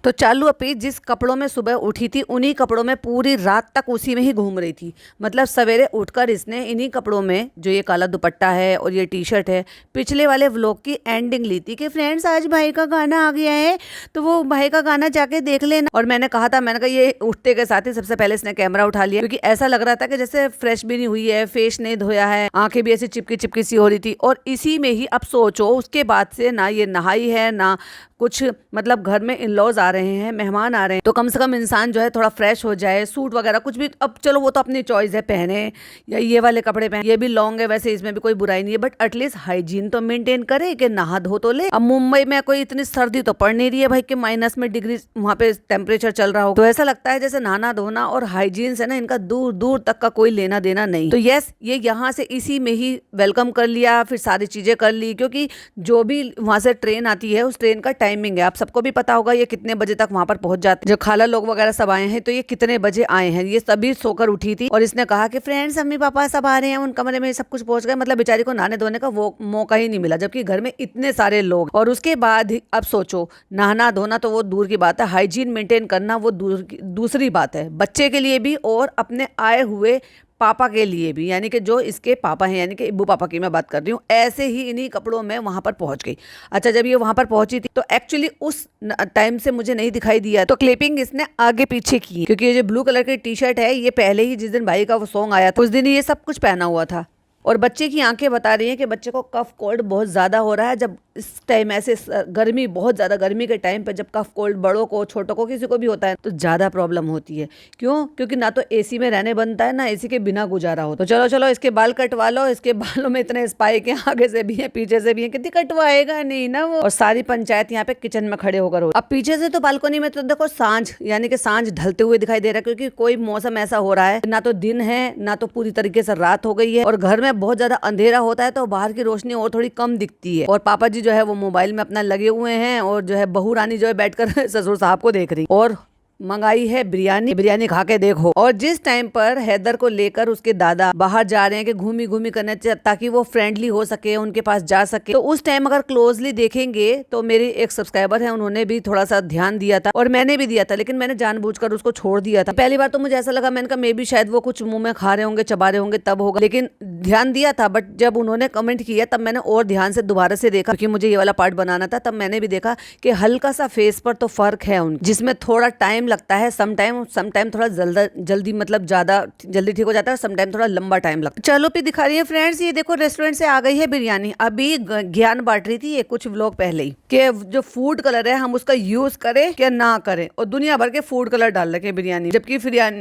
तो चालू अपी जिस कपड़ों में सुबह उठी थी उन्हीं कपड़ों में पूरी रात तक उसी में ही घूम रही थी। मतलब सवेरे उठकर इसने इन्हीं कपड़ों में, जो ये काला दुपट्टा है और ये टी शर्ट है, पिछले वाले व्लॉग की एंडिंग ली थी कि फ्रेंड्स आज भाई का गाना आ गया है तो वो भाई का गाना जाके देख लेना। और मैंने कहा ये उठते के साथ ही सबसे पहले इसने कैमरा उठा लिया, क्योंकि ऐसा लग रहा था कि जैसे फ्रेश भी नहीं हुई है, फेस नहीं धोया है, आंखें भी ऐसी चिपकी चिपकी सी हो रही थी। और इसी में ही अब सोचो उसके बाद से ना ये नहाई है ना कुछ, मतलब घर में इन लॉज आ रहे हैं, मेहमान आ रहे हैं, तो कम से कम इंसान जो है थोड़ा फ्रेश हो जाए, सूट वगैरह कुछ भी। अब चलो वो तो अपनी चॉइस है, पहने या ये वाले कपड़े पहने, ये भी लॉन्ग है वैसे, इसमें भी कोई बुराई नहीं है, बट एटलीस्ट हाइजीन तो मेंटेन करे कि नहा धो तो ले। अब मुंबई में कोई इतनी सर्दी तो पड़ नहीं रही है भाई कि माइनस में डिग्री वहां पे टेम्परेचर चल रहा हो, तो ऐसा लगता है जैसे नहाना धोना और हाइजीन से ना इनका दूर दूर तक का कोई लेना देना नहीं। तो यस, ये यहाँ से इसी में ही वेलकम कर लिया, फिर सारी चीजें कर ली, क्योंकि जो भी वहां से ट्रेन आती है उस ट्रेन का टाइमिंग है, आप सबको भी पता होगा ये कितने बजे तक वहां पर पहुंच जाते हैं। जो खाला लोग वगैरह सब आए हैं तो ये कितने बजे आए हैं, ये सभी सोकर उठी थी। और इसने कहा कि फ्रेंड्स मम्मी पापा सब आ रहे हैं, उन कमरे में सब कुछ पहुंच गए। मतलब बेचारी को नहाने धोने का वो मौका ही नहीं मिला, जबकि घर में इतने सारे लोग। और उसके बाद अब सोचो, नहाना धोना तो वो दूर की बात है, हाइजीन मेंटेन करना वो दूसरी बात है, बच्चे के लिए भी और अपने आए हुए पापा के लिए भी, यानी कि जो इसके पापा हैं, यानी कि इब्बू पापा की मैं बात कर रही हूँ। ऐसे ही इन्हीं कपड़ों में वहां पर पहुंच गई। अच्छा, जब ये वहां पर पहुंची थी तो एक्चुअली उस टाइम से मुझे नहीं दिखाई दिया, तो क्लिपिंग इसने आगे पीछे की, क्योंकि ये जो ब्लू कलर की टी शर्ट है ये पहले ही जिस दिन भाई का वो सॉन्ग आया था उस दिन ये सब कुछ पहना हुआ था। और बच्चे की आंखें बता रही हैं कि बच्चे को कफ कोल्ड बहुत ज़्यादा हो रहा है। जब इस टाइम ऐसे गर्मी, बहुत ज़्यादा गर्मी के टाइम पे जब कफ कोल्ड बड़ों को, छोटों को, किसी को भी होता है तो ज़्यादा प्रॉब्लम होती है। क्यों? क्योंकि ना तो एसी में रहने बनता है, ना एसी के बिना गुजारा हो। तो चलो चलो इसके बाल कटवा लो, इसके बालों में इतने स्पाइक हैं, आगे से भी हैं पीछे से भी हैं, कितनी कटवाएगा नहीं ना वो। और सारी पंचायत यहाँ पे किचन में खड़े होकर हो। अब पीछे से तो बालकनी में तो देखो सांझ, यानी कि सांझ ढलते हुए दिखाई दे रहा है, क्योंकि कोई मौसम ऐसा हो रहा है, ना तो दिन है ना तो पूरी तरीके से रात हो गई है। और घर में बहुत ज्यादा अंधेरा होता है तो बाहर की रोशनी और थोड़ी कम दिखती है। और पापा जी जो है वो मोबाइल में अपना लगे हुए हैं, और जो है बहू रानी जो है बैठकर ससुर साहब को देख रही। और मंगाई है बिरयानी, बिरयानी खा के देखो। और जिस टाइम पर हैदर को लेकर उसके दादा बाहर जा रहे हैं कि घूमी घूमी करने, ताकि वो फ्रेंडली हो सके, उनके पास जा सके, तो उस टाइम अगर क्लोजली देखेंगे तो मेरी एक सब्सक्राइबर है, उन्होंने भी थोड़ा सा ध्यान दिया था और मैंने भी दिया था, लेकिन मैंने जानबूझकर उसको छोड़ दिया था। पहली बार तो मुझे ऐसा लगा, मैंने कहा मे बी शायद वो कुछ मुंह में खा रहे होंगे, चबा रहे होंगे, तब होगा, लेकिन ध्यान दिया था। बट जब उन्होंने कमेंट किया तब मैंने और ध्यान से दोबारा से देखा, क्योंकि मुझे ये वाला पार्ट बनाना था। तब मैंने भी देखा कि हल्का सा फेस पर तो फर्क है उनका, जिसमें थोड़ा टाइम लगता है, समटाइम थोड़ा जल्दी, मतलब ज्यादा जल्दी ठीक हो जाता है, समटाइम थोड़ा लंबा टाइम लगता है। चलो पे दिखा रही है फ्रेंड्स, ये देखो रेस्टोरेंट से आ गई है बिरयानी। अभी ज्ञान बांट रही थी ये कुछ व्लॉग पहले ही, कि जो फूड कलर है हम उसका यूज करें क्या ना करें, और दुनिया भर के फूड कलर डाल रखे बिरयानी, जबकि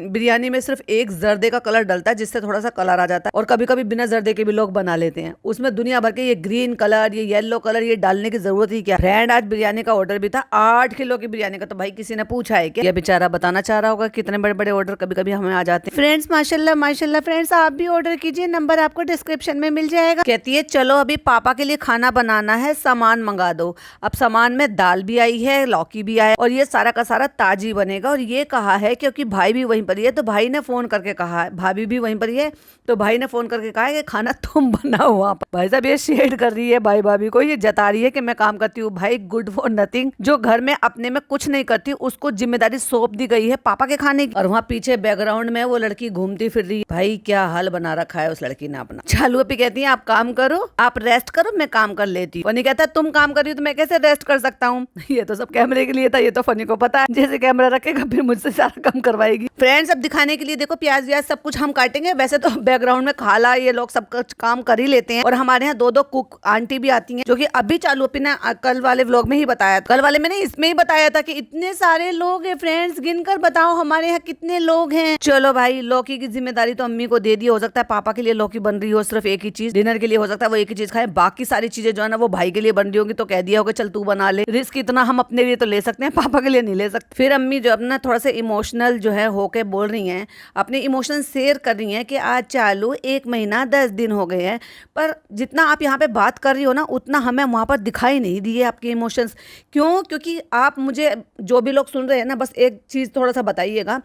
बिरयानी में सिर्फ एक जर्दे का कलर डलता है, जिससे थोड़ा सा कलर आ जाता है। और कभी कभी बिना जर्दे के भी लोग बना लेते हैं, उसमें दुनिया भर के ये ग्रीन कलर, ये येलो कलर, ये डालने की जरूरत ही क्या। फ्रेंड आज बिरयानी का ऑर्डर भी था, 8 किलो की बिरयानी का। तो भाई किसी ने पूछा है कि, बेचारा बताना चाह रहा होगा कितने बड़े बड़े ऑर्डर कभी कभी हमें आ जाते हैं। फ्रेंड्स माशाल्लाह माशाल्लाह, फ्रेंड्स आप भी ऑर्डर कीजिए, नंबर आपको डिस्क्रिप्शन में मिल जाएगा। कहती है चलो अभी पापा के लिए खाना बनाना है, सामान मंगा दो। अब सामान में दाल भी आई है, लौकी भी आया, और ये सारा का सारा ताजी बनेगा। और ये कहा है क्योंकि भाई भी वहीं पर ही है, तो भाई ने फोन करके कहा है, भाभी भी वहीं पर ही है, तो भाई ने फोन करके कहा है कि खाना तुम बनाओ वहाँ पर। भाई साहब ये शेड कर रही है भाई भाभी को, ये जता रही है कि मैं काम करती हूँ। भाई गुड फॉर नथिंग, जो घर में अपने में कुछ नहीं करती उसको जिम्मेदारी सौंप दी गई है पापा के खाने की। और वहाँ पीछे बैकग्राउंड में वो लड़की घूमती फिर रही है। भाई क्या हाल बना रखा है उस लड़की ने अपना। चालू भी कहती है आप काम करो, आप रेस्ट करो, मैं काम कर लेती हूँ। फनी कहता है तुम काम कर रही हो तो मैं कैसे रेस्ट कर सकता हूँ। ये तो सब कैमरे के लिए था, ये तो फनी को पता है, जैसे कैमरा रखेगा फिर मुझसे सारा काम करवाएगी। फ्रेंड्स अब दिखाने के लिए देखो प्याज व्याज सब कुछ हम काटेंगे, वैसे तो बैकग्राउंड में खाला ये लोग सब कुछ काम कर ही लेते हैं। और हमारे यहाँ 2-2 कुक आंटी भी आती हैं, जो कि अभी चालू ने कल वाले व्लॉग में ही बताया, कल वाले में नहीं इसमें ही बताया था कि इतने सारे लोग हैं। फ्रेंड्स गिनकर बताओ हमारे यहाँ कितने लोग हैं। चलो भाई लौकी की जिम्मेदारी तो अम्मी को दे दी, हो सकता है पापा के लिए लौकी बन रही हो सिर्फ एक ही चीज, डिनर के लिए हो सकता है वो एक ही चीज खाए, बाकी सारी चीजें जो है ना वो भाई के लिए बन रही होगी, तो कह दिया होगा चल तू बना ले। रिस्क इतना हम अपने लिए तो ले सकते हैं, पापा के लिए नहीं ले सकते। फिर अम्मी जो अपना थोड़ा सा इमोशनल जो है होके बोल रही हैं, अपने इमोशन शेयर कर रही हैं कि आज चालू 1 महीना 10 दिन हो गए हैं, पर जितना आप यहाँ पे बात कर रही हो ना उतना हमें वहाँ पर दिखाई नहीं दिए आपके इमोशंस। क्यों? क्योंकि आप मुझे जो भी लोग सुन रहे हैं ना, बस एक चीज थोड़ा सा बताइएगा,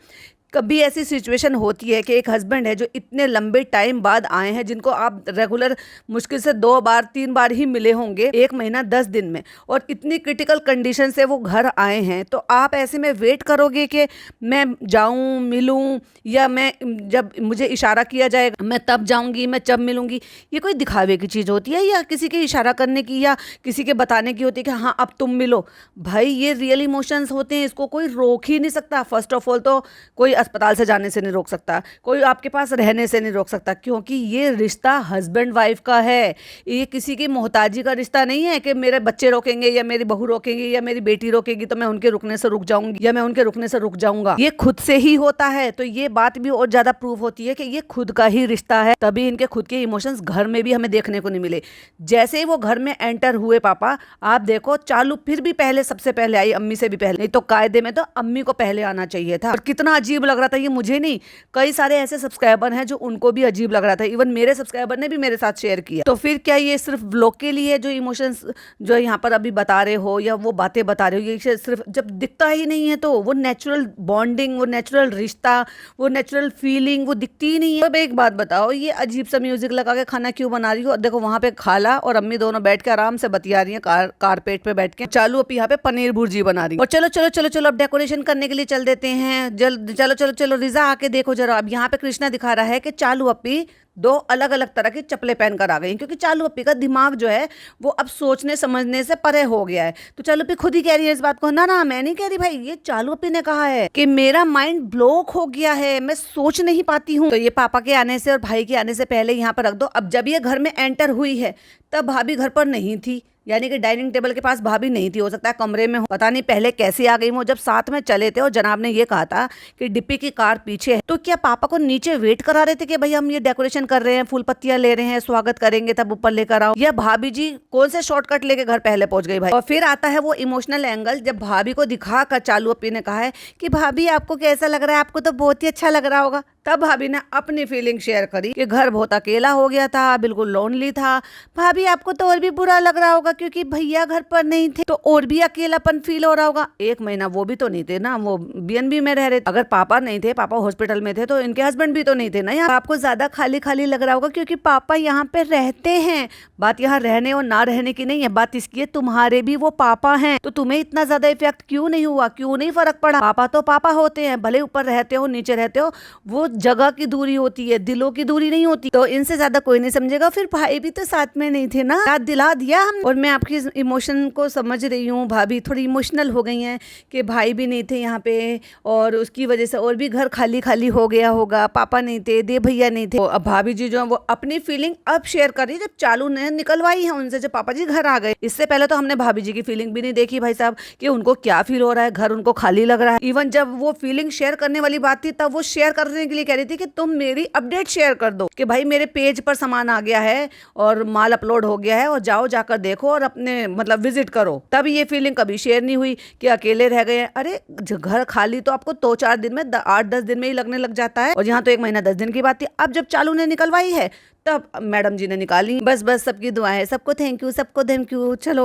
कभी ऐसी सिचुएशन होती है कि एक हस्बैंड है जो इतने लंबे टाइम बाद आए हैं, जिनको आप रेगुलर मुश्किल से 2 बार 3 बार ही मिले होंगे 1 महीना 10 दिन में, और इतनी क्रिटिकल कंडीशन से वो घर आए हैं, तो आप ऐसे में वेट करोगे कि मैं जाऊं मिलूं, या मैं जब मुझे इशारा किया जाएगा मैं तब जाऊंगी, मैं जब मिलूंगी? ये कोई दिखावे की चीज़ होती है या किसी के इशारा करने की या किसी के बताने की होती है कि हाँ अब तुम मिलो? भाई ये रियल इमोशंस होते हैं, इसको कोई रोक ही नहीं सकता। फर्स्ट ऑफ ऑल तो कोई अस्पताल से जाने से नहीं रोक सकता, कोई आपके पास रहने से नहीं रोक सकता, क्योंकि ये रिश्ता हस्बैंड वाइफ का है। ये किसी की मोहताजी का रिश्ता नहीं है कि मेरे बच्चे रोकेंगे या मेरी बहू रोकेंगी या मेरी बेटी रोकेगी तो मैं उनके रुकने से रुक जाऊंगी या मैं उनके रुकने से रुक जाऊंगा। ये खुद से ही होता है। तो ये बात भी और ज्यादा प्रूव होती है कि ये खुद का ही रिश्ता है, तभी इनके खुद के इमोशंस घर में भी हमें देखने को नहीं मिले। जैसे ही वो घर में एंटर हुए पापा, आप देखो चालू फिर भी पहले सबसे पहले आई, अम्मी से भी पहले, नहीं तो कायदे में तो अम्मी को पहले आना चाहिए था। और कितना अजीब लग रहा था ये, मुझे नहीं, कई सारे ऐसे सब्सक्राइबर हैं जो उनको भी अजीब लग रहा था। इवन मेरे सब्सक्राइबर ने भी मेरे साथ शेयर किया। तो फिर क्या ये सिर्फ व्लॉग के लिए जो इमोशंस जो यहाँ पर अभी बता रहे हो या वो बातें बता रहे हो, ये सिर्फ जब दिखता ही नहीं है तो वो नेचुरल बॉन्डिंग, वो नेचुरल रिश्ता, वो नेचुरल फीलिंग वो दिखती ही नहीं है। अब एक बात बताओ, ये अजीब सा म्यूजिक लगा के खाना क्यों बना रही हो? देखो वहां पे खाला और अम्मी दोनों बैठ के आराम से बतिया रही है कारपेट पे बैठ के। चालू अब यहाँ पे पनीर भुर्जी बना रही है। और चलो चलो चलो चलो अब डेकोरेशन करने के लिए चल देते हैं। चलो चलो चलो रिजा आके देखो जरा। अब यहाँ पे कृष्णा दिखा रहा है कि चालू अपी 2 अलग अलग तरह की चप्पलें पहन कर आ गई, क्योंकि चालू अपी का दिमाग जो है वो अब सोचने समझने से परे हो गया है। तो चालू अपी खुद ही कह रही है इस बात को। ना ना मैं नहीं कह रही भाई, ये चालू अपी ने कहा है कि मेरा माइंड ब्लॉक हो गया है, मैं सोच नहीं पाती हूँ। तो ये पापा के आने से और भाई के आने से पहले यहाँ पर रख दो। अब जब ये घर में एंटर हुई है तब भाभी घर पर नहीं थी, यानी कि डाइनिंग टेबल के पास भाभी नहीं थी, हो सकता है कमरे में हो, पता नहीं पहले कैसे आ गई वो। जब साथ में चले थे और जनाब ने ये कहा था कि डिप्पी की कार पीछे है, तो क्या पापा को नीचे वेट करा रहे थे कि भाई हम ये डेकोरेशन कर रहे हैं, फूल पत्तियां ले रहे हैं, स्वागत करेंगे तब ऊपर लेकर आओ? या भाभी जी कौन से शॉर्टकट लेके घर पहले पहुंच गई भाई? और फिर आता है वो इमोशनल एंगल, जब भाभी को दिखा कर चालू अपी ने कहा है कि भाभी आपको कैसा लग रहा है? आपको तो बहुत ही अच्छा लग रहा होगा। तब भाभी ने अपनी फीलिंग शेयर करी कि घर बहुत अकेला हो गया था, बिल्कुल लोनली था। भाभी आपको तो और भी बुरा लग रहा होगा क्योंकि भैया घर पर नहीं थे, तो और भी अकेलापन फील हो रहा होगा। 1 महीना वो भी तो नहीं थे ना, वो बीएनबी में रह रहे थे। अगर पापा नहीं थे, पापा हॉस्पिटल में थे, तो इनके हस्बैंड भी तो नहीं थे ना। यहाँ आपको ज्यादा खाली खाली लग रहा होगा क्योंकि पापा यहाँ पे रहते हैं। बात यहाँ रहने और ना रहने की नहीं है, बात इसकी है तुम्हारे भी वो पापा हैं, तो तुम्हें इतना ज्यादा इफेक्ट क्यों नहीं हुआ, क्यों नहीं फर्क पड़ा? पापा तो पापा होते हैं, भले ऊपर रहते हो नीचे रहते हो, वो जगह की दूरी होती है, दिलों की दूरी नहीं होती। तो इनसे ज्यादा कोई नहीं समझेगा। फिर भाई भी तो साथ में नहीं थे ना, याद दिला दिया हम। और मैं आपकी इमोशन को समझ रही हूँ, भाभी थोड़ी इमोशनल हो गई हैं कि भाई भी नहीं थे यहाँ पे और उसकी वजह से और भी घर खाली खाली हो गया होगा। पापा नहीं थे, दे भैया नहीं थे। तो अब भाभी जी जो है वो अपनी फीलिंग अब शेयर कर रही है, जब चालू ने निकलवाई है उनसे, जब पापा जी घर आ गए। इससे पहले तो हमने भाभी जी की फीलिंग भी नहीं देखी भाई साहब कि उनको क्या फील हो रहा है, घर उनको खाली लग रहा है। इवन जब वो फीलिंग शेयर करने वाली बात थी तब वो शेयर करने के लिए कह रही थी कि तुम मेरी अपडेट शेयर कर दो कि भाई मेरे पेज पर सामान आ गया है और माल अपलोड हो गया है और जाओ जाकर देखो और अपने मतलब विजिट करो। तब ये फीलिंग कभी शेयर नहीं हुई कि अकेले रह गए हैं। अरे घर खाली तो आपको 2-4 दिन में 8-10 दिन में ही लगने लग जाता है, और यहाँ तो 1 महीना 10 दिन की बात थी। अब जब चालू ने निकलवाई है तब मैडम जी ने निकाली। बस बस सबकी दुआएं, सबको थैंक यू, सबको थैंक यू। चलो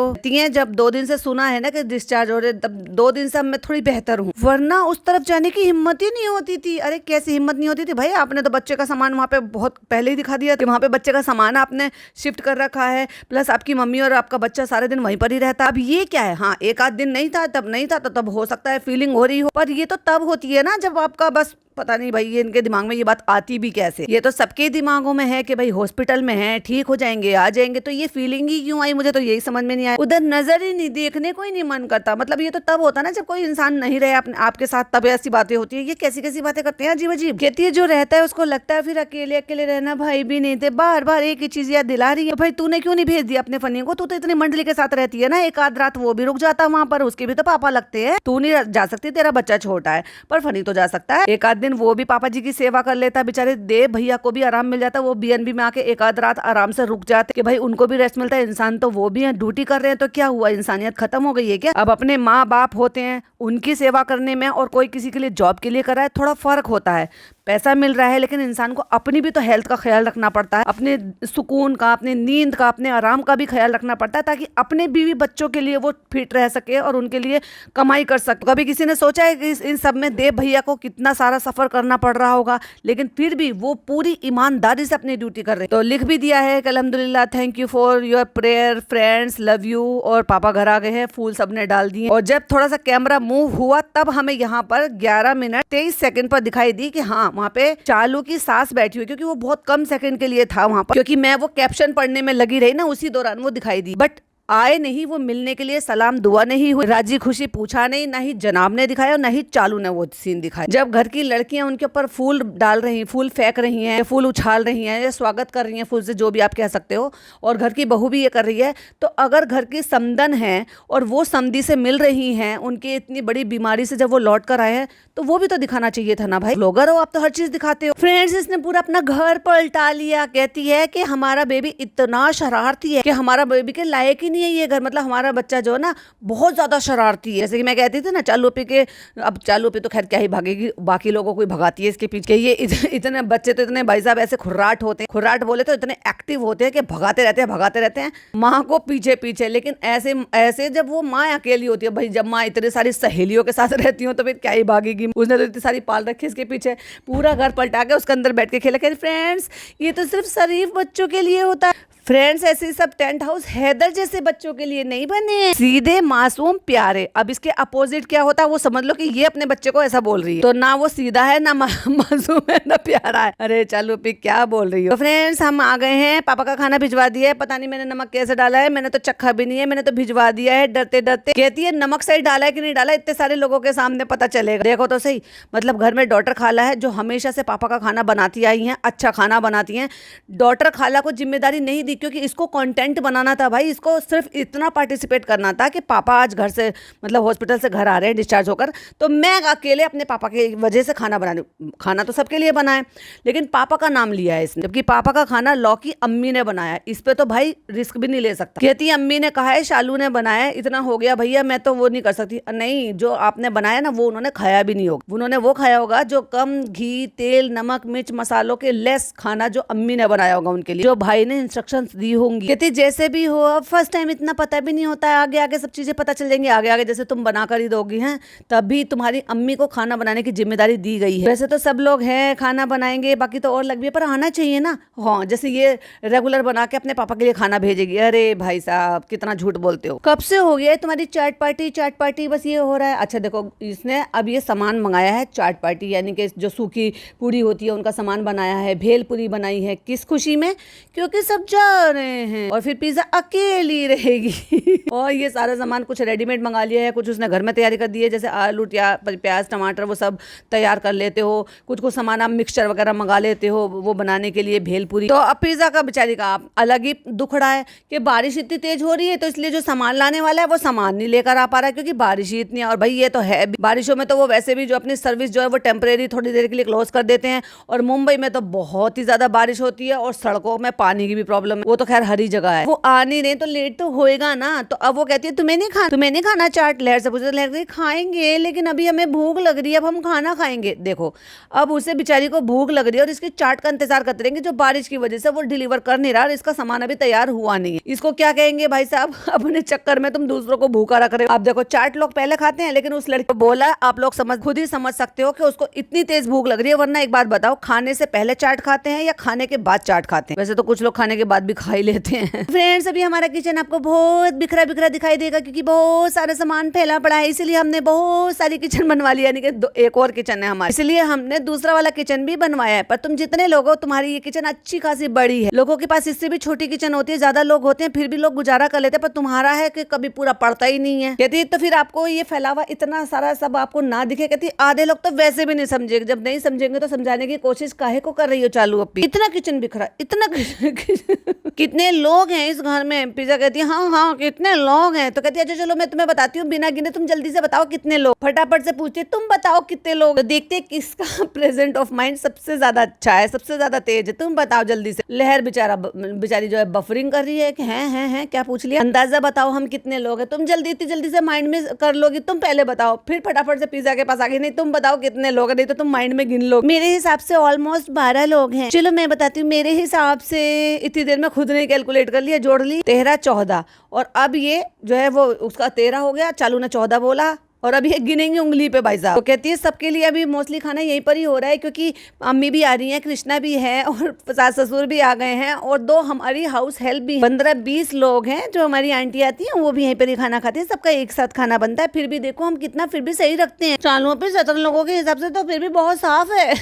जब 2 दिन से सुना है ना कि डिस्चार्ज हो रहे, तब 2 दिन से अब मैं थोड़ी बेहतर हूँ, वरना उस तरफ जाने की हिम्मत ही नहीं होती थी। अरे कैसी हिम्मत नहीं होती थी भाई? आपने तो बच्चे का सामान वहाँ पे बहुत पहले ही दिखा दिया कि वहाँ पे बच्चे का सामान आपने शिफ्ट कर रखा है, प्लस आपकी मम्मी और आपका बच्चा सारे दिन वहीं पर ही रहता। अब ये क्या है? हाँ 1 आध दिन नहीं था, तब नहीं था, तो तब हो सकता है फीलिंग हो रही हो, पर ये तो तब होती है ना जब आपका बस पता नहीं भाई ये इनके दिमाग में ये बात आती भी कैसे। ये तो सबके दिमागों में है कि भाई हॉस्पिटल में है, ठीक हो जाएंगे, आ जाएंगे, तो ये फीलिंग ही क्यों आई? मुझे तो यही समझ में नहीं आया। उधर नजर ही नहीं, देखने को ही नहीं मन करता। मतलब ये तो तब होता ना जब कोई इंसान नहीं रहे आपके साथ, तब ऐसी बातें होती है। ये कैसी कैसी बातें करते हैं अजीब अजीब। कहती है जो रहता है उसको लगता है फिर अकेले अकेले रहना। भाई भी नहीं थे, बार बार एक ही चीज याद दिला रही है। भाई तूने क्यों नहीं भेज दिया अपने फनी को? तू तो इतनी मंडली के साथ रहती है ना, 1 आध रात वो भी रुक जाता वहां पर, उसके भी तो पापा लगते हैं। तू नहीं जा सकती, तेरा बच्चा छोटा है, पर फनी तो जा सकता है। 1 आध दिन वो भी पापा जी की सेवा कर लेता, बेचारे देव भैया को भी आराम मिल जाता, वो बीएनबी में आके एक आध रात आराम से रुक जाते कि भाई उनको भी रेस्ट मिलता है। इंसान तो वो भी है, ड्यूटी कर रहे हैं, तो क्या हुआ, इंसानियत खत्म हो गई है क्या? अब अपने माँ बाप होते हैं, उनकी सेवा करने में और कोई किसी के लिए जॉब के लिए कर रहा है, थोड़ा फर्क होता है। पैसा मिल रहा है, लेकिन इंसान को अपनी भी तो हेल्थ का ख्याल रखना पड़ता है, अपने सुकून का, अपनी नींद का, अपने आराम का भी ख्याल रखना पड़ता है, ताकि अपने बीवी बच्चों के लिए वो फिट रह सके और उनके लिए कमाई कर सके। कभी किसी ने सोचा है कि इन सब में देव भैया को कितना सारा सफर करना पड़ रहा होगा, लेकिन फिर भी वो पूरी ईमानदारी से अपनी ड्यूटी कर रहे हैं। तो लिख भी दिया है कि अल्हम्दुलिल्लाह, thank you for your prayer friends, love you. और पापा घर आ गए हैं, फूल सबने डाल दिए। और जब थोड़ा सा कैमरा मूव हुआ तब हमें यहाँ पर 11 मिनट 23 सेकंड पर दिखाई दी कि हाँ, वहाँ पे चालू की सास बैठी हुई, क्योंकि वो बहुत कम सेकंड के लिए था वहाँ पर, क्योंकि मैं वो कैप्शन पढ़ने में लगी रही ना, उसी दौरान वो दिखाई दी। बट आए नहीं वो मिलने के लिए, सलाम दुआ नहीं हुई, राजी खुशी पूछा नहीं, ना ही जनाब ने दिखाया और ना ही चालू ने वो सीन दिखाया। जब घर की लड़कियां उनके ऊपर फूल डाल रही, फूल फेंक रही हैं, फूल उछाल रही हैं, या स्वागत कर रही हैं फूल से, जो भी आप कह सकते हो, और घर की बहू भी ये कर रही है, तो अगर घर की समदन है और वो समधी से मिल रही हैं, उनकी इतनी बड़ी बीमारी से जब वो लौट कर आए हैं, तो वो भी तो दिखाना चाहिए था ना भाई। ब्लॉगर हो आप, तो हर चीज दिखाते हो। फ्रेंड्स, इसने पूरा अपना घर पलटा लिया। कहती है कि हमारा बेबी इतना शरारती है कि हमारा बेबी के लायक ही नहीं है ये घर, मतलब हमारा बच्चा जो है ना बहुत ज्यादा शरारती है। जैसे कि मैं कहती थी ना चालू पे के, अब चालू पे तो खैर क्या ही भागेगी, बाकी लोगों को ही भगाती है इसके पीछे। ये इतने बच्चे तो इतने भाई साहब ऐसे खुर्राट होते हैं, खुर्राट बोले तो इतने एक्टिव होते हैं कि भगाते रहते हैं माँ को पीछे पीछे। लेकिन ऐसे ऐसे जब वो माँ अकेली होती है, भाई जब माँ इतनी सारी सहेलियों के साथ रहती हो तो फिर क्या ही भागेगी। उसने तो इतनी सारी पाल रखी इसके पीछे, पूरा घर पलटा के उसके अंदर बैठ के खेला। कह फ्रेंड्स, ये तो सिर्फ शरीफ बच्चों के लिए होता है। फ्रेंड्स, ऐसे सब टेंट हाउस हैदर जैसे बच्चों के लिए नहीं बने हैं, सीधे मासूम प्यारे। अब इसके अपोजिट क्या होता है वो समझ लो कि ये अपने बच्चे को ऐसा बोल रही है, तो ना वो सीधा है, ना मासूम है, ना प्यारा है। अरे चलो पी, क्या बोल रही हो। तो फ्रेंड्स, हम आ गए हैं, पापा का खाना भिजवा दिया है। पता नहीं मैंने नमक कैसे डाला है, मैंने तो चखा भी नहीं है, मैंने तो भिजवा दिया है डरते डरते। कहती है नमक सही डाला है कि नहीं डाला, इतने सारे लोगों के सामने पता चलेगा। देखो तो सही, मतलब घर में डॉटर खाला है जो हमेशा से पापा का खाना बनाती आई हैं, अच्छा खाना बनाती हैं। डॉटर खाला को जिम्मेदारी नहीं दी, क्योंकि इसको कंटेंट बनाना था भाई। इसको सिर्फ इतना पार्टिसिपेट करना था कि पापा आज घर से, मतलब हॉस्पिटल से घर आ रहे हैं डिस्चार्ज होकर, तो मैं अकेले अपने पापा की वजह से खाना बना रही हूँ। खाना तो सबके लिए बनाए, लेकिन पापा का नाम लिया है इसने, जबकि पापा का खाना लौकी अम्मी ने बनाया। इस पे तो भाई रिस्क भी नहीं ले सकता। कहती है अम्मी ने कहा है, शालू ने बनाया, इतना हो गया भैया, मैं तो वो नहीं कर सकती। नहीं, जो आपने बनाया ना वो उन्होंने खाया भी नहीं होगा। उन्होंने वो खाया होगा जो कम घी तेल नमक मिर्च मसालों के लेस खाना जो अम्मी ने बनाया होगा उनके लिए, जो भाई ने इंस्ट्रक्शंस दी होंगी। कहती जैसे भी हो, अब फर्स्ट टाइम इतना पता भी नहीं होता है, आगे आगे सब चीजें पता चल जाएंगी। आगे आगे जैसे तुम बना कर ही दोगी हैं, तभी तुम्हारी अम्मी को खाना बनाने की जिम्मेदारी दी गई है। वैसे तो सब लोग हैं खाना बनाएंगे, बाकी तो और लग भी है, पर आना चाहिए ना। हाँ, जैसे ये रेगुलर बना के अपने पापा के लिए खाना भेजेगी। अरे भाई साहब, कितना झूठ बोलते हो। कब से हो गया है तुम्हारी चाट पार्टी, बस ये हो रहा है। अच्छा देखो, इसने अब ये सामान मंगाया है, चाट पार्टी यानी कि जो सूखी पूरी होती है उनका सामान बनाया है, भेल पूरी बनाई है। किस खुशी में? क्योंकि सब जा रहे हैं और फिर पिज्जा अकेली रहेगी। और ये सारा सामान कुछ रेडीमेड मंगा लिया है, कुछ उसने घर में तैयारी कर दी है, जैसे आलू प्याज टमाटर वो सब तैयार कर लेते हो। कुछ सामान आप मिक्सचर वगैरह मंगा लेते हो वो बनाने के लिए भेलपुरी। तो अब पिज्जा का बेचारी का अलग ही दुखड़ा है कि बारिश इतनी तेज हो रही है, तो इसलिए जो सामान लाने वाला है वो सामान नहीं लेकर आ पा रहा है, क्योंकि बारिश ही इतनी है। और भाई ये तो है, बारिशों में तो वो वैसे भी जो अपनी सर्विस जो है वो टेम्परेरी थोड़ी देर के लिए क्लोज कर देते हैं। और मुंबई में तो बहुत ही ज्यादा बारिश होती है और सड़कों में पानी की भी प्रॉब्लम है। वो तो खैर हर ही जगह है। वो आ नहीं रहे तो लेट तो होएगा ना। तो अब वो कहती है तुम्हें नहीं खाना चाट। लहर से पूछते, लहर खाएंगे लेकिन अभी हमें भूख लग रही है, अब हम खाना खाएंगे। देखो अब उसे बेचारी को भूख लग रही है और इसकी चाट का इंतजार करते रहेंगे, जो बारिश की वजह से वो डिलीवर कर नहीं रहा और इसका सामान अभी तैयार हुआ नहीं है। इसको क्या कहेंगे भाई साहब, अपने चक्कर में तुम दूसरों को भूखा रख रहे हो। आप देखो चाट लोग पहले खाते हैं, लेकिन उस लड़की को बोला, आप लोग खुद ही समझ सकते हो कि उसको इतनी तेज भूख लग रही है। वरना एक बात बताओ, खाने से पहले चाट खाते हैं या खाने के बाद चाट खाते हैं? वैसे तो कुछ लोग खाने के बाद भी खा ही लेते हैं। फ्रेंड्स, अभी हमारा किचन आपको बहुत बिखरा बिखरा दिखाई देगा, क्योंकि बहुत सारा सामान फैला पड़ा है, इसीलिए हमने बहुत सारी किचन बनवा लिया, यानी कि एक और किचन है हमारी, इसलिए हमने दूसरा वाला किचन भी बनवाया है। पर तुम जितने लोग हो, तुम्हारी ये किचन अच्छी खासी बड़ी है। लोगों के पास इससे भी छोटी किचन होती है, ज्यादा लोग होते हैं, फिर भी लोग गुजारा कर लेते हैं, पर तुम्हारा है कि कभी पूरा पड़ता ही नहीं है। कहती तो फिर आपको ये फैलावा इतना सारा सब आपको ना दिखे। कहती आधे लोग तो वैसे भी नहीं समझेंगे, जब नहीं समझेंगे तो समझाने की कोशिश काहे को कर रही हो चालू? अपनी इतना किचन बिखरा, इतना किचन कितने लोग हैं इस घर में? पिज्जा कहती है हाँ हाँ कितने लोग हैं? तो कहती है अच्छा चलो मैं तुम्हें बताती हूँ बिना गिने, तुम जल्दी से बताओ कितने लोग। फटाफट से पूछती है तुम बताओ कितने लोग। तो देखते हैं किसका प्रेजेंट ऑफ माइंड सबसे ज्यादा अच्छा है, सबसे ज्यादा तेज है। तुम बताओ जल्दी से। लहर बेचारी जो है बफरिंग कर रही है कि हैं क्या पूछ लिया, अंदाजा बताओ हम कितने लोग हैं। तुम जल्दी इतनी जल्दी से माइंड में कर लोगी, तुम पहले बताओ। फिर फटाफट से पिज्जा के पास आ गई, नहीं तुम बताओ कितने लोग हैं, नहीं तो तुम माइंड में गिन लो। मेरे हिसाब से ऑलमोस्ट 12 लोग हैं। चलो मैं बताती हूँ, मेरे हिसाब से इतनी देर में खुद ने कैलकुलेट कर लिया, जोड़ ली 13 14 और अब ये जो है वो उसका 13 हो गया, चालू ने 14 बोला और अभी ये गिनेंगे उंगली पे भाई साहब। तो कहती है सबके लिए अभी मोस्टली खाना यहीं पर ही हो रहा है क्योंकि अम्मी भी आ रही हैं, कृष्णा भी है और सास ससुर भी आ गए हैं और 2 हमारी हाउस हेल्प भी। 15-20 लोग हैं जो हमारी आंटी आती हैं, वो भी यहीं पर ही खाना खाती है। सबका एक साथ खाना बनता है। फिर भी देखो हम कितना फिर भी सही रखते हैं चालुओं पे 17 लोगों के हिसाब से, तो फिर भी बहुत साफ है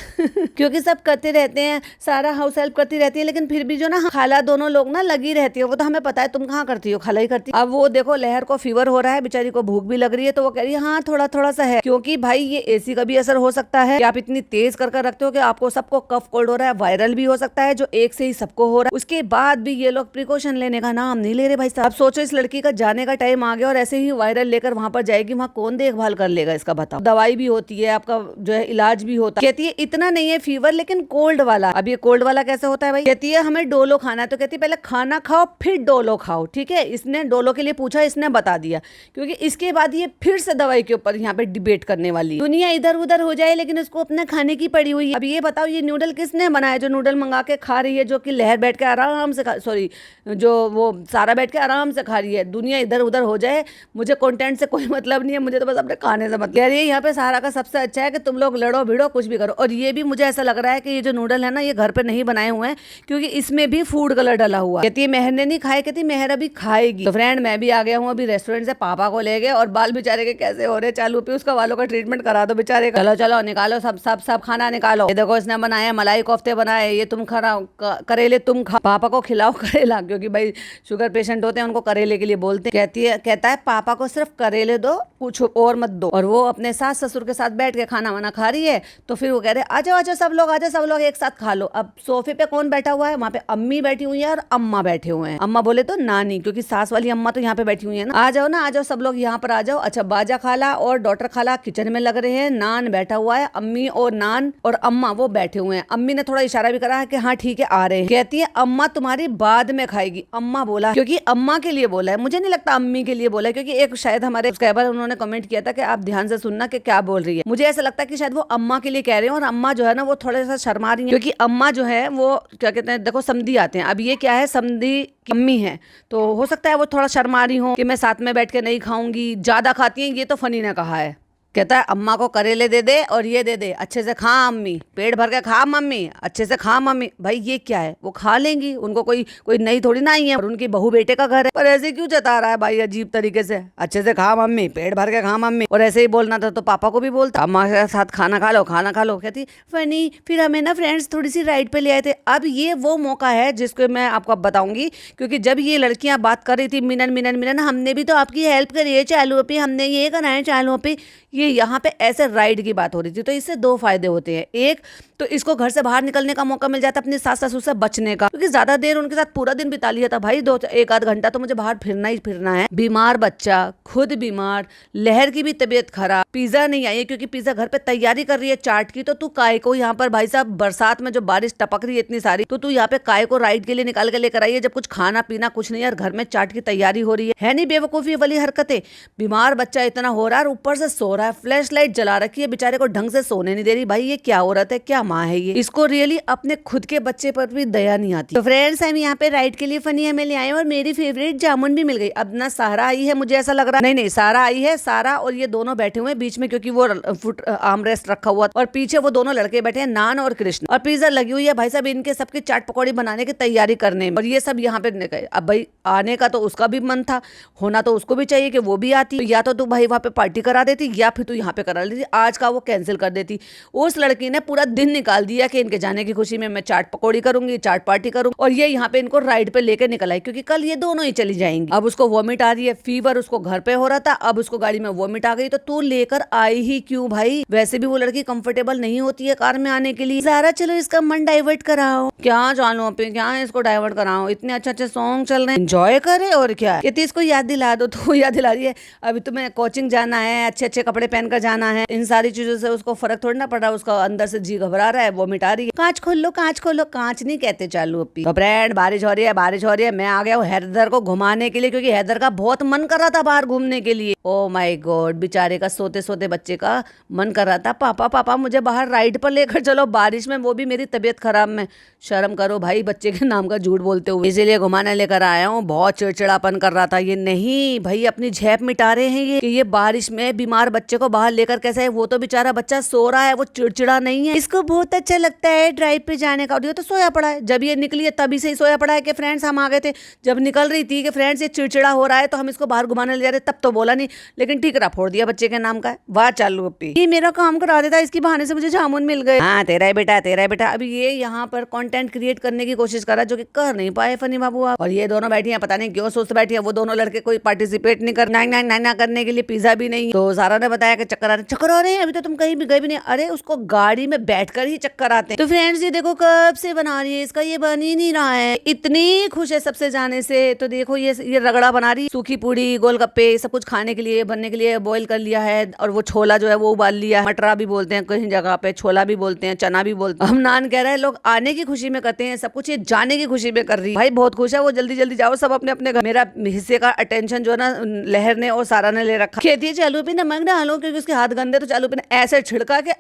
क्योंकि सब करते रहते हैं, सारा हाउस हेल्प करती रहती है। लेकिन फिर भी जो ना खाला दोनों लोग ना लगी रहती है, वो तो हमें पता है। तुम कहाँ करती हो? खाला ही करती। अब वो देखो लहर को फीवर हो रहा है, बेचारी को भूख भी लग रही है, तो वो कह रही है हाँ थोड़ा थोड़ा सा है, क्योंकि भाई ये एसी का भी असर हो सकता है कि आप इतनी तेज कर रखते हो कि आपको सबको कफ कोल्ड हो रहा है, वायरल भी हो सकता है जो एक से ही सबको हो रहा है। उसके बाद भी ये लोग प्रिकॉशन लेने का नाम नहीं ले रहे भाई साहब। अब सोचो इस लड़की का जाने का टाइम आ गया और ऐसे ही वायरल लेकर वहां पर जाएगी, वहां कौन देखभाल कर लेगा इसका बताओ। दवाई भी होती है, आपका जो है इलाज भी होता है। कहती है इतना नहीं है फीवर लेकिन कोल्ड वाला। अब ये कोल्ड वाला कैसे होता है भाई? कहती है हमें डोलो खाना है, तो कहती है पहले खाना खाओ फिर डोलो खाओ। ठीक है, इसने डोलो के लिए पूछा, इसने बता दिया, क्योंकि इसके बाद ये फिर से दवाई के ऊपर यहाँ पे डिबेट करने वाली। दुनिया इधर उधर हो जाए लेकिन उसको अपने खाने की पड़ी हुई है। अब ये बताओ ये नूडल किसने बनाया जो नूडल मंगा के खा रही है, जो कि लहर बैठ के आराम से सॉरी जो वो सारा बैठ के आराम से खा रही है। दुनिया इधर उधर हो जाए, मुझे कंटेंट से कोई मतलब नहीं है, मुझे तो बस अपने खाने से मतलब। कह रही है यहाँ पे सारा का सबसे अच्छा है कि तुम लोग लड़ो भिड़ो कुछ भी करो। और ये भी मुझे ऐसा लग रहा है कि ये जो नूडल है ना ये घर पे नहीं बनाए हुए हैं, क्योंकि इसमें भी फूड कलर डाला हुआ। कहती है मेहर ने नहीं खाए, कहती मेहर अभी खाएगी। तो फ्रेंड मैं भी आ गया हूँ अभी रेस्टोरेंट से, पापा को ले गए और बाल बेचारे के कैसे हो रहे चालू पे, उसका बालों का ट्रीटमेंट करा दो बेचारे का। चलो चलो निकालो सब सब सब खाना निकालो। ये देखो इसने बनाया मलाई कोफ्ते बनाए, ये तुम खाओ करेले तुम खा, पापा को खिलाओ करेला, क्योंकि भाई शुगर पेशेंट होते हैं उनको करेले के लिए बोलते हैं। कहता है पापा को सिर्फ करेले दो, कुछ और मत दो। और वो अपने सास ससुर के साथ बैठ के खाना वाना खा रही है, तो फिर वो कह रहे आ जाओ सब लोग आ जाओ, सब लोग एक साथ खा लो। अब सोफे पे कौन बैठा हुआ है? वहाँ पे अम्मी बैठी हुई है और अम्मा बैठे हुए हैं। अम्मा बोले तो नानी, क्योंकि सास वाली अम्मा तो यहाँ पे बैठी हुई है ना। आ जाओ ना, आ जाओ सब लोग यहाँ पर आ जाओ। अच्छा बाजा खाला और डॉटर खाला किचन में लग रहे हैं, नान बैठा हुआ है, अम्मी और नान और अम्मा वो बैठे हुए हैं। अम्मी ने थोड़ा इशारा भी करा है कि हाँ ठीक है आ रहे हैं। कहती है अम्मा तुम्हारी बाद में खाएगी। अम्मा बोला क्योंकि अम्मा के लिए बोला है, मुझे नहीं लगता अम्मी के लिए बोला है, क्योंकि एक शायद हमारे सब्सक्राइबर उन्होंने कमेंट किया था कि आप ध्यान से सुनना कि क्या बोल रही है। मुझे ऐसा लगता है कि शायद वो अम्मा के लिए कह रहे हैं और अम्मा जो है ना वो थोड़ा सा शर्मा रही है, क्योंकि अम्मा जो है वो क्या कहते हैं, देखो समधी आते हैं। अब ये क्या है, समधी की अम्मी है, तो हो सकता है वो थोड़ा शर्मा रही हो कि मैं साथ में बैठ के नहीं खाऊंगी, ज्यादा खाती हैं, ये तो फनी ने कहा है। कहता है अम्मा को करेले दे दे और ये दे दे, अच्छे से खा अम्मी, पेट भर के खा मम्मी, अच्छे से खा मम्मी। भाई ये क्या है, वो खा लेंगी, उनको कोई नई थोड़ी ना आई है और उनकी बहू बेटे का घर है। पर ऐसे क्यों जता रहा है भाई अजीब तरीके से, अच्छे से खा मम्मी, पेट भर के खा मम्मी। और ऐसे ही बोलना था तो पापा को भी बोलता अम्मा के साथ खाना खा लो खाना खा लो। कहती फनी। फिर हमें ना फ्रेंड्स थोड़ी सी राइड पे ले आए थे। अब ये वो मौका है जिसको मैं आपको अब बताऊंगी, क्योंकि जब ये लड़कियां बात कर रही थी मिनन हमने भी तो आपकी हेल्प करी है चालू पे, हमने ये करा है चालू पे, ये यहाँ पे ऐसे राइड की बात हो रही थी। तो इससे 2 फायदे होते हैं। एक तो इसको घर से बाहर निकलने का मौका मिल जाता है अपनी सास ससुर से बचने का, क्योंकि ज्यादा देर उनके साथ पूरा दिन बिता लिया था भाई, 1 आध घंटा तो मुझे बाहर फिरना ही फिरना है। बीमार बच्चा, खुद बीमार, लहर की भी तबीयत खराब, पिज्जा नहीं आई है क्योंकि पिज्जा घर पे तैयारी कर रही है चाट की, तो तू काय को यहाँ पर भाई साहब बरसात में जो बारिश टपक रही है इतनी सारी, तो तू यहाँ पे काय को राइड के लिए निकाल के लेकर आई है, जब कुछ खाना पीना कुछ नहीं यार, घर में चाट की तैयारी हो रही है नहीं बेवकूफी वाली हरकतें। बीमार बच्चा इतना हो रहा है, ऊपर से सो रहा है, फ्लैश लाइट जला रखी है, बेचारे को ढंग से सोने नहीं दे रही। भाई ये क्या औरत है, क्या माँ है ये, इसको रियली अपने खुद के बच्चे पर भी दया नहीं आती। तो फ्रेंड्स हम यहाँ पे राइड के लिए फनी हमें ले आए और मेरी फेवरेट जामुन भी मिल गई। अब ना सारा आई है, मुझे ऐसा लग रहा नहीं सारा आई है, सारा और ये दोनों बैठे हुए हैं बीच में, क्योंकि वो फुट आर्म रेस्ट रखा हुआ और पीछे वो दोनों लड़के बैठे हैं, नान और कृष्ण, और पिज्जा लगी हुई है भाई साहब इनके सबकी चाट पकौड़ी बनाने की तैयारी करने में, और ये सब यहाँ पे गए। अब भाई आने का तो उसका भी मन था, होना तो उसको भी चाहिए कि वो भी आती, तो या तो तू भाई वहाँ पे पार्टी करा देती, या फिर तू यहाँ पे करा लेती, आज का वो कैंसिल कर देती। उस लड़की ने पूरा दिन निकाल दिया कि इनके जाने की खुशी में मैं चाट पकौड़ी करूंगी, चाट पार्टी करूंगी, और ये यहाँ पे इनको राइड पे लेके निकल आई क्योंकि कल ये दोनों ही चली जाएंगी। अब उसको वॉमिट आ रही है, फीवर उसको घर पे हो रहा था, अब उसको गाड़ी में वॉमिट आ गई, तो तू लेकर आई ही क्यों भाई? वैसे भी वो लड़की कंफर्टेबल नहीं होती है कार में आने के लिए। ज़रा चलो इसका मन डाइवर्ट कराओ। क्या जानू पे क्या है, इसको डाइवर्ट कराओ, इतने अच्छे अच्छे सॉन्ग चल रहे हैं, एंजॉय करे। और क्या कहती है, इसको याद दिला दो। तो याद दिला रही है अभी तुम्हें कोचिंग जाना है, अच्छे अच्छे कपड़े पहनकर जाना है, इन सारी चीजों से उसको फर्क थोड़ी ना पड़ रहा, उसका अंदर से जी घबरा रहा है, वॉमिट आ रही है। कांच खोल लो, कांच खोलो। कांच नहीं कहते चालू अपी। तो फ्रेंड बारिश हो रही है, बारिश हो रही है, मैं आ गया हूँ हैदर को घुमाने के लिए क्योंकि हैदर का बहुत मन कर रहा था बाहर घूमने के लिए। ओ माय गॉड, बेचारे का सोते सोते बच्चे का मन कर रहा था, पापा पापा मुझे बाहर राइड पर लेकर चलो बारिश में, वो भी मेरी तबीयत खराब में। शर्म करो भाई बच्चे के नाम का झूठ बोलते हुए, इसीलिए घुमाने लेकर आया हूँ। बहुत चिड़चिड़ापन कर रहा था ये। नहीं भाई अपनी झेप मिटा रहे हैं ये कि ये बारिश में बीमार बच्चे को बाहर लेकर कैसे है। वो तो बेचारा बच्चा सो रहा है, वो चिड़चिड़ा नहीं है। इसको बहुत अच्छा लगता है ड्राइव पे जाने का। और ये तो सोया पड़ा है, जब ये निकली है तभी से ही सोया पड़ा है कि फ्रेंड्स हम आ गए थे। जब निकल रही थी कि फ्रेंड्स ये चिड़चिड़ा हो रहा है तो हम इसको बाहर घुमाने ले जा रहे, तब तो बोला नहीं, लेकिन ठीकरा फोड़ दिया बच्चे के नाम का। वाह चालू अपी, ये मेरा काम करा देता, इसकी बहाने से मुझे जामुन मिल गए। हाँ तेरा है बेटा, तेरा है बेटा। अभी ये यहाँ पर कंटेंट क्रिएट करने की कोशिश कर रहा है जो कि कर नहीं पाए फनी बाबू आप। और ये दोनों बैठी हैं, पता नहीं क्यों सोचते बैठी है। वो दोनों लड़के कोई पार्टिसिपेट नहीं कर, ना करने के लिए पिज्जा भी नहीं। तो सारा ने बताया कि चक्कर आ रहे हैं, अभी तो तुम कहीं भी गए भी नहीं। अरे उसको गाड़ी में बैठकर ही चक्कर आते हैं। तो फ्रेंड्स ये देखो कब से बना रही है, इसका ये बन ही नहीं रहा है, इतनी खुश है सबसे जाने से। तो देखो ये रगड़ा बना रही, सूखी पूड़ी गोलगप्पे सब कुछ खाने के लिए बनने के लिए बॉईल कर लिया है। और वो छोला जो है वो उबाल लिया, मटरा भी बोलते हैं कहीं जगह पे, छोला भी बोलते हैं, चना भी बोलते हैं। हम नान कह रहे हैं, लोग आने की खुशी में करते हैं सब कुछ, ये जाने की खुशी में कर रही है। भाई बहुत खुश है वो, जल्दी जल्दी जाओ सब अपने अपने घर। मेरा हिस्से का अटेंशन जो है ना लहर ने और सारा ने ले रखा। कहती है चालू पे नमक डालो क्योंकि उसके हाथ गंदे, तो चालू पे ऐसे छिड़का के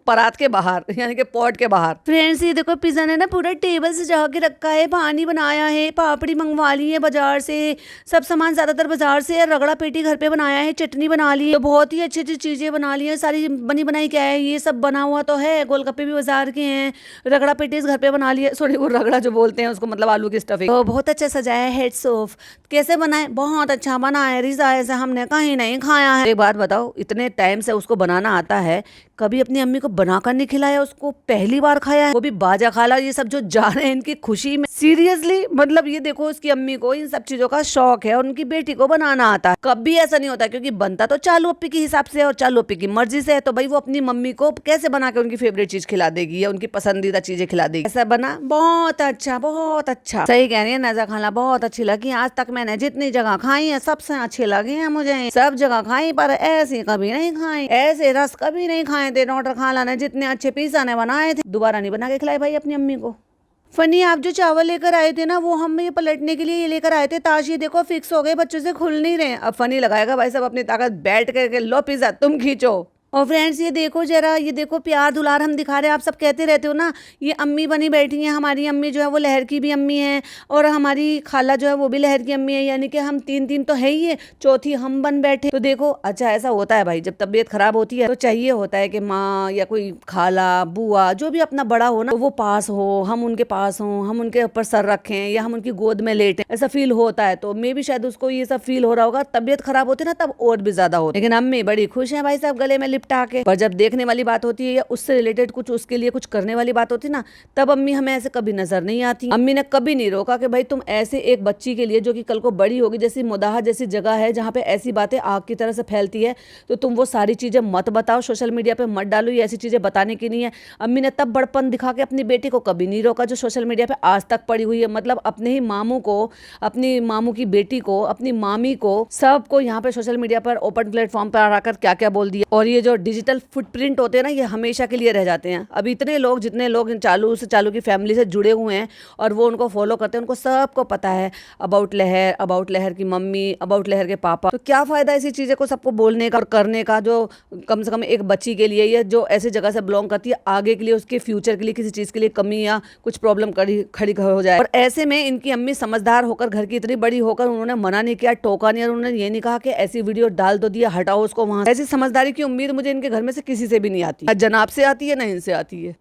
परात के बाहर यानी कि पॉट के बाहर। फ्रेंड्स ये देखो पिज्जा ने ना पूरा टेबल सजा के रखा है, पानी बनाया है, पापड़ी मंगवा ली है बाजार से, सब सामान ज्यादातर बाजार से, रगड़ा पेटी घर पे बनाया है, चटनी बना ली है, बहुत ही अच्छी अच्छी चीजें बना ली है, सारी बनी बनाई। क्या है ये सब बना हुआ तो है, गोलगप्पे भी बाजार के हैं, रगड़ा पेटी घर पे बना लिया, सॉरी वो रगड़ा जो बोलते हैं उसको, मतलब आलू की स्टफिंग। तो बहुत अच्छा सजाया है, हेड्स ऑफ। कैसे बनाए? बहुत अच्छा बना है रिजा, ऐसे हमने कहीं नहीं खाया है। एक बात बताओ, इतने टाइम से उसको बनाना आता है, कभी अपनी अम्मी को बनाकर नहीं खिलाया उसको, पहली बार खाया है, वो भी बाजा खाला। ये सब जो जा रहे हैं इनकी खुशी में, सीरियसली मतलब ये देखो उसकी अम्मी को इन सब चीजों का शौक है और उनकी बेटी को बनाना आता है। कभी ऐसा नहीं होता क्योंकि बनता तो चालू अप्पी के हिसाब से और चालू अप्पी की मर्जी से है, तो भाई वो अपनी मम्मी को कैसे बना के उनकी फेवरेट चीज खिला देगी या उनकी पसंदीदा चीजें खिला देगी। ऐसा बना बहुत अच्छा, बहुत अच्छा। सही कह रही है नजा खाना, बहुत अच्छी लगी। आज तक मैंने जितनी जगह खाई है सबसे अच्छी लगी है मुझे। सब जगह खाई पर ऐसी कभी नहीं खाई, ऐसे रस कभी नहीं खाए थे डॉक्टर खाला ने। जितने अच्छे पिज्जा ने बनाए थे दोबारा नहीं बना के खिलाए भाई अपनी अम्मी को। फनी आप जो चावल लेकर आए थे ना वो हम ये पलटने के लिए ये लेकर आए थे, ताश ये देखो फिक्स हो गए, बच्चों से खुल नहीं रहे। अब फनी लगाएगा भाई सब अपनी ताकत बैठ करके, लो पिज्जा तुम खींचो। और फ्रेंड्स ये देखो जरा, ये देखो प्यार दुलार हम दिखा रहे हैं। आप सब कहते रहते हो ना ये अम्मी बनी बैठी है, हमारी अम्मी जो है वो लहर की भी अम्मी है और हमारी खाला जो है वो भी लहर की अम्मी है, यानी कि हम तीन तीन तो है ही है, चौथी हम बन बैठे। तो देखो अच्छा ऐसा होता है भाई, जब तबीयत खराब होती है तो चाहिए होता है कि माँ या कोई खाला बुआ जो भी अपना बड़ा हो ना, तो वो पास हो, हम उनके पास हो, हम उनके ऊपर सर रखें या हम उनकी गोद में लेटें, ऐसा फील होता है। तो मे भी शायद उसको ये सब फील हो रहा होगा। तबीयत खराब होती है ना तब और भी ज्यादा होती है, लेकिन अम्मी बड़ी खुश है भाई साहब गले में लिपटा के। पर जब देखने वाली बात होती है या उससे रिलेटेड कुछ उसके लिए कुछ करने वाली बात होती है ना, तब अम्मी हमें ऐसे कभी नजर नहीं आती। अम्मी ने कभी नहीं रोका कि भाई तुम ऐसे एक बच्ची के लिए जो कि कल को बड़ी होगी, जैसी मुदाहा जैसी जगह है जहाँ पे ऐसी बातें आग की तरह से फैलती है, तो तुम वो सारी चीजें मत बताओ, सोशल मीडिया पे मत डालो, ये ऐसी चीजें बताने की नहीं है। अम्मी ने तब बड़पन दिखा के अपनी बेटी को कभी नहीं रोका जो सोशल मीडिया पे आज तक पड़ी हुई है। मतलब अपने ही मामू को, अपनी मामू की बेटी को, अपनी मामी को, सबको यहाँ पे सोशल मीडिया पर ओपन प्लेटफॉर्म पर आकर क्या क्या बोल दिया। और ये जो डिजिटल फुटप्रिंट होते हैं ना, ये हमेशा के लिए रह जाते हैं। अब इतने लोग, जितने लोग चालू की फैमिली से जुड़े हुए हैं और वो उनको फॉलो करते हैं, उनको सबको पता है अबाउट लहर की मम्मी, अबाउट लहर के पापा। तो क्या फायदा ऐसी चीजें को सबको बोलने का और करने का, जो कम से कम एक बच्ची के लिए या जो ऐसी जगह से बिलोंग करती है, आगे के लिए उसके फ्यूचर के लिए किसी चीज के लिए कमी या कुछ प्रॉब्लम खड़ी हो जाए। और ऐसे में इनकी अम्मी समझदार होकर, घर की इतनी बड़ी होकर, उन्होंने मना नहीं किया, टोका नहीं, और उन्होंने ये नहीं कहा कि ऐसी वीडियो डाल दो दिया, हटाओ उसको वहां। ऐसी समझदारी की उम्मीद मुझे इनके घर में से किसी से भी नहीं आती, जनाब से आती है ना इनसे आती है।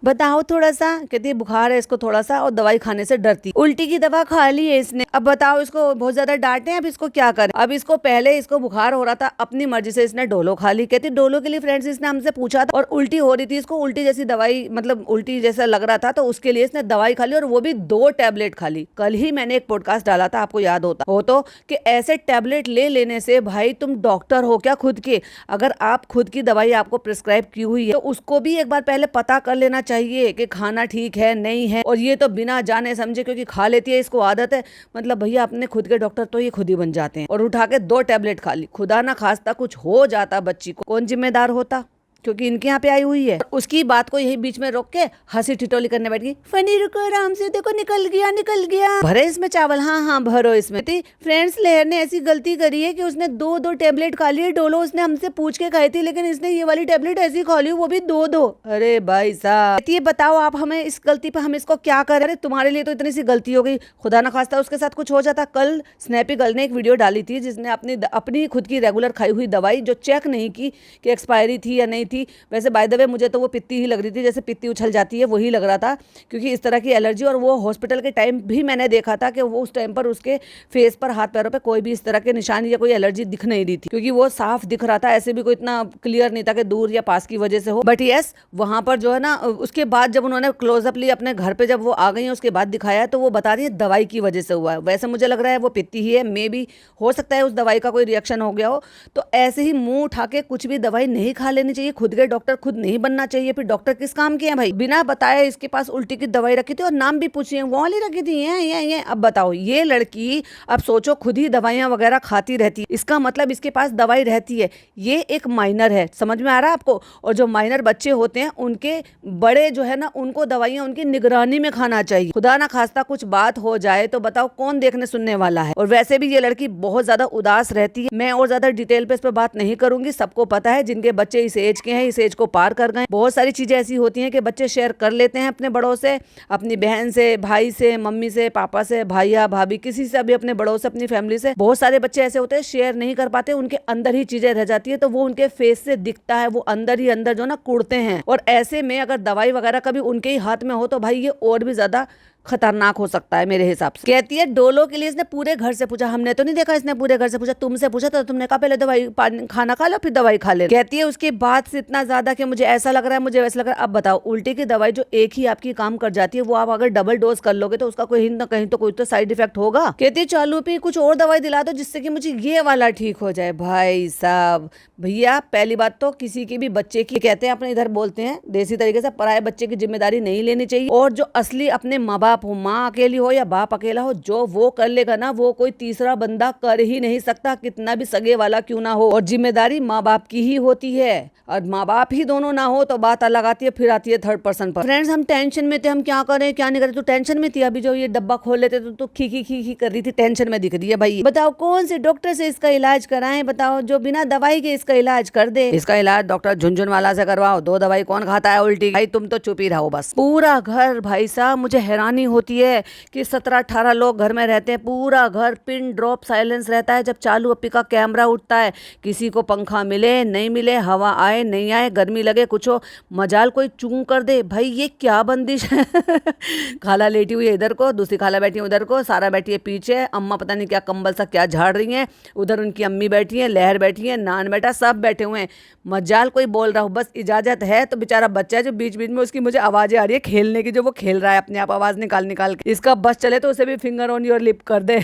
बताओ थोड़ा सा। कहती है बुखार है इसको थोड़ा सा और दवाई खाने से डरती। उल्टी की दवा खा ली है इसने, अब बताओ इसको बहुत ज्यादा डांटे, अब इसको क्या करें। अब इसको पहले इसको बुखार हो रहा था, अपनी मर्जी से इसने डोलो खा ली। कहती डोलो के लिए फ्रेंड्स इसने हमसे पूछा था और उल्टी हो रही थी, इसको उल्टी जैसी दवाई मतलब उल्टी जैसा लग रहा था, तो उसके लिए इसने दवाई खा ली और वो भी 2 टैबलेट खा ली। कल ही मैंने एक पॉडकास्ट डाला था, आपको याद होता हो तो, कि ऐसे टैबलेट ले लेने से भाई तुम डॉक्टर हो क्या खुद के? अगर आप खुद की दवाई आपको प्रिस्क्राइब की हुई है तो उसको भी एक बार पहले पता कर लेना चाहिए कि खाना ठीक है नहीं है। और ये तो बिना जाने समझे क्योंकि खा लेती है, इसको आदत है। मतलब भैया अपने खुद के डॉक्टर तो ये खुद ही बन जाते हैं। और उठा के 2 टैबलेट खा ली। खुदा ना खास्ता कुछ हो जाता बच्ची को, कौन जिम्मेदार होता? क्योंकि इनके यहाँ पे आई हुई है। उसकी बात को यही बीच में रोक के हंसी ठिठोली करने बैठ गई। फनी रुको आराम से, देखो निकल गया। भरे इसमें चावल, हाँ भरो इसमें। फ्रेंड्स लहर ने ऐसी गलती करी है कि उसने 2 टैबलेट खा लिए। डोलो उसने हमसे पूछ के खाई थी, लेकिन इसने ये वाली टैबलेट ऐसी खा ली, वो भी 2। अरे भाई साहब, ये बताओ आप हमें इस गलती पे हम इसको क्या करें? अरे तुम्हारे लिए तो इतनी सी गलती हो गई, खुदा ना खास्ता उसके साथ कुछ हो जाता। कल स्नैपी गर्ल ने एक वीडियो डाली थी जिसने अपनी खुद की रेगुलर खाई हुई दवाई जो चेक नहीं की कि एक्सपायरी थी या नहीं थी। वैसे बाय द वे मुझे तो वो पित्ती ही लग रही थी, जैसे पित्ती उछल जाती है वही लग रहा था, क्योंकि इस तरह की एलर्जी। और वो हॉस्पिटल के टाइम भी मैंने देखा था कि वो उस टाइम पर उसके फेस पर, हाथ पैरों पे कोई भी इस तरह के निशान या कोई एलर्जी दिख नहीं रही थी, क्योंकि वो साफ दिख रहा था। ऐसे भी कोई इतना क्लियर नहीं था कि दूर या पास की वजह से हो। बट यस, वहां पर जो है ना, उसके बाद जब उन्होंने क्लोजअप ली अपने घर पे, जब वो आ गई है उसके बाद दिखाया है, तो वो बता रही है दवाई की वजह से हुआ है। वैसे मुझे लग रहा है वो पित्ती ही है, मे बी हो सकता है उस दवाई का कोई रिएक्शन हो गया हो। तो ऐसे ही मुंह उठा के कुछ भी दवाई नहीं खा लेनी चाहिए। खुद के डॉक्टर खुद नहीं बनना चाहिए। फिर डॉक्टर किस काम के हैं भाई? बिना बताए इसके पास उल्टी की दवाई रखी थी और नाम भी पूछिए, वो वाली रखी थी ये। अब बताओ ये लड़की, अब सोचो खुद ही दवाइयां वगैरह खाती रहती है, इसका मतलब इसके पास दवाई रहती है। ये एक माइनर है, समझ में आ रहा है आपको? और जो माइनर बच्चे होते हैं उनके बड़े जो है ना, उनको दवाइयां उनकी निगरानी में खाना चाहिए। खुदा ना खास्ता कुछ बात हो जाए तो बताओ कौन देखने सुनने वाला है। और वैसे भी ये लड़की बहुत ज्यादा उदास रहती है। मैं और ज्यादा डिटेल पे इस पर बात नहीं करूंगी। सबको पता है जिनके बच्चे इस एज के हैं, इस एज को पार कर गए, बहुत सारी चीजें ऐसी होती हैं कि बच्चे शेयर कर लेते हैं अपने बड़ों से, अपनी बहन से, भाई से, मम्मी से, पापा से, भाईया भाभी, किसी से भी, अपने बड़ों से, अपनी फैमिली से। बहुत सारे बच्चे ऐसे होते हैं शेयर नहीं कर पाते, उनके अंदर ही चीजें रह जाती है, तो वो उनके फेस से दिखता है, वो अंदर ही अंदर जो ना कुड़ते हैं। और ऐसे में अगर दवाई वगैरह कभी उनके ही हाथ में हो तो भाई ये और भी ज्यादा खतरनाक हो सकता है मेरे हिसाब से। कहती है डोलो के लिए इसने पूरे घर से पूछा, हमने तो नहीं देखा इसने पूरे घर से पूछा, तुमसे पूछा तो तुमने कहा पहले दवाई खाना खा लो फिर दवाई खा ले। कहती है उसके बाद से इतना ज्यादा कि मुझे ऐसा लग रहा है, मुझे वैसा लग रहा है। अब बताओ, उल्टी की दवाई जो एक ही आपकी काम कर जाती है, वो आप अगर डबल डोज कर लोगे तो उसका कोई ना कहीं तो कोई तो साइड इफेक्ट होगा। कहती है चालू पे कुछ और दवाई दिला दो जिससे कि मुझे ये वाला ठीक हो जाए। भाई साहब, भैया पहली बात तो किसी के भी बच्चे की, कहते हैं अपने इधर बोलते हैं देसी तरीके से, पराये बच्चे की जिम्मेदारी नहीं लेनी चाहिए। और जो असली अपने माँ बाप हो, माँ अकेली हो या बाप अकेला हो, जो वो कर लेगा ना, वो कोई तीसरा बंदा कर ही नहीं सकता, कितना भी सगे वाला क्यों ना हो। और जिम्मेदारी माँ बाप की ही होती है, और माँ बाप ही दोनों ना हो तो बात अलग आती है, फिर आती है थर्ड पर्सन पर। फ्रेंड्स हम टेंशन में थे, हम क्या करें क्या नहीं करें। तो टेंशन में थी, अभी जो ये डब्बा खोल लेते तो खी कर रही थी, टेंशन में दिख रही है। भाई बताओ कौन से डॉक्टर से इसका इलाज कराएं? बताओ जो बिना दवाई के इसका इलाज कर दे। इसका इलाज डॉक्टर झुनझुन वाला से करवाओ, 2 दवाई कौन खाता है उल्टी? भाई तुम तो चुप ही रहो बस। पूरा घर, भाई साहब मुझे हैरानी होती है कि 17-18 लोग घर में रहते हैं, पूरा घर पिन ड्रॉप साइलेंस रहता है। जब चालू अप्पी का कैमरा उठता है, किसी को पंखा मिले नहीं मिले, हवा आए नहीं आए, गर्मी लगे कुछ हो, मजाल कोई चूं कर दे। भाई ये क्या बंदिश है? खाला लेटी हुई है इधर को, दूसरी खाला बैठी है उधर को, सारा बैठी है पीछे, अम्मा पता नहीं क्या कंबल सा क्या झाड़ रही है, उधर उनकी अम्मी बैठी है, लहर बैठी है, नान बेटा सब बैठे हुए हैं। मजाल कोई बोल रहा हो, बस इजाजत है तो बेचारा बच्चा है जो बीच बीच में उसकी मुझे आवाजें आ रही है खेलने की, जो वो खेल रहा है अपने आप आवाज निकाल निकाल के। इसका बस चले तो उसे भी फिंगर ऑन योर लिप कर दे।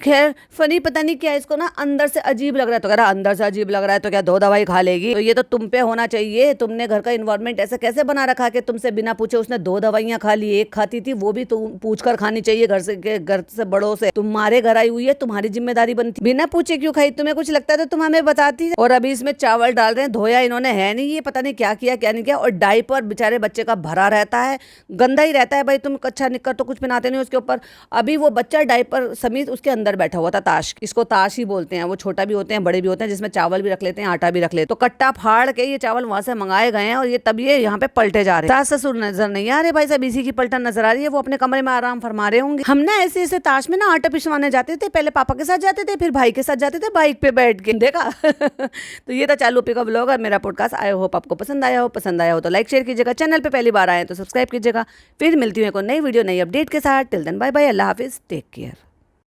खैर फनी पता नहीं क्या इसको ना अंदर से अजीब लग रहा है, तो कह रहा अंदर से अजीब लग रहा है तो क्या 2 दवाई खा लेगी? तो ये तो तुम पे होना चाहिए, तुमने घर का इन्वायरमेंट ऐसा कैसे बना रखा कि तुमसे बिना पूछे उसने 2 दवाइयां खा ली। एक खाती थी वो भी तुम पूछ कर खानी चाहिए घर से बड़ों से। तुम्हारे घर आई हुई है, तुम्हारी जिम्मेदारी बनती, बिना पूछे क्यों खाई? तुम्हें कुछ लगता है तो तुम हमें बताती। और अभी इसमें चावल डाल रहे हैं, धोया इन्होंने है नहीं, ये पता नहीं क्या किया क्या नहीं किया। और डायपर बेचारे बच्चे का भरा रहता है, गंदा ही रहता है। भाई तुम अच्छा निक्कर तो कुछ पहनाते नहीं उसके ऊपर। अभी वो बच्चा डायपर समेत उसके अंदर बैठा हुआ था ताश, इसको ताश ही बोलते हैं, वो छोटा भी होते हैं बड़े भी होते हैं, जिसमें चावल भी रख लेते हैं आटा भी रख लेते हैं। तो कट्टा फाड़ के ये चावल वहां से मंगाए गए हैं और ये तब ये यहाँ पे पलटे जा रहे हैं। सास ससुर नजर नहीं आ रहे भाई साहब, इसी की पलटन नजर आ रही है, वो अपने कमरे में आराम फरमा रहे होंगे। हम ना ऐसे ऐसे ताश में ना आटा पिसवाने जाते थे, पहले पापा के साथ जाते थे, फिर भाई के साथ जाते थे बाइक पे बैठ के, देखा। तो ये था चालू पी का व्लॉग और मेरा पॉडकास्ट। आई होप आपको पसंद आया हो तो लाइक शेयर कीजिएगा, चैनल पे पहली बार आए तो सब्सक्राइब कीजिएगा। फिर मिलती हूँ एक और नई वीडियो नई अपडेट के साथ। टिल देन बाय बाय, अल्लाह हाफिज, टेक केयर।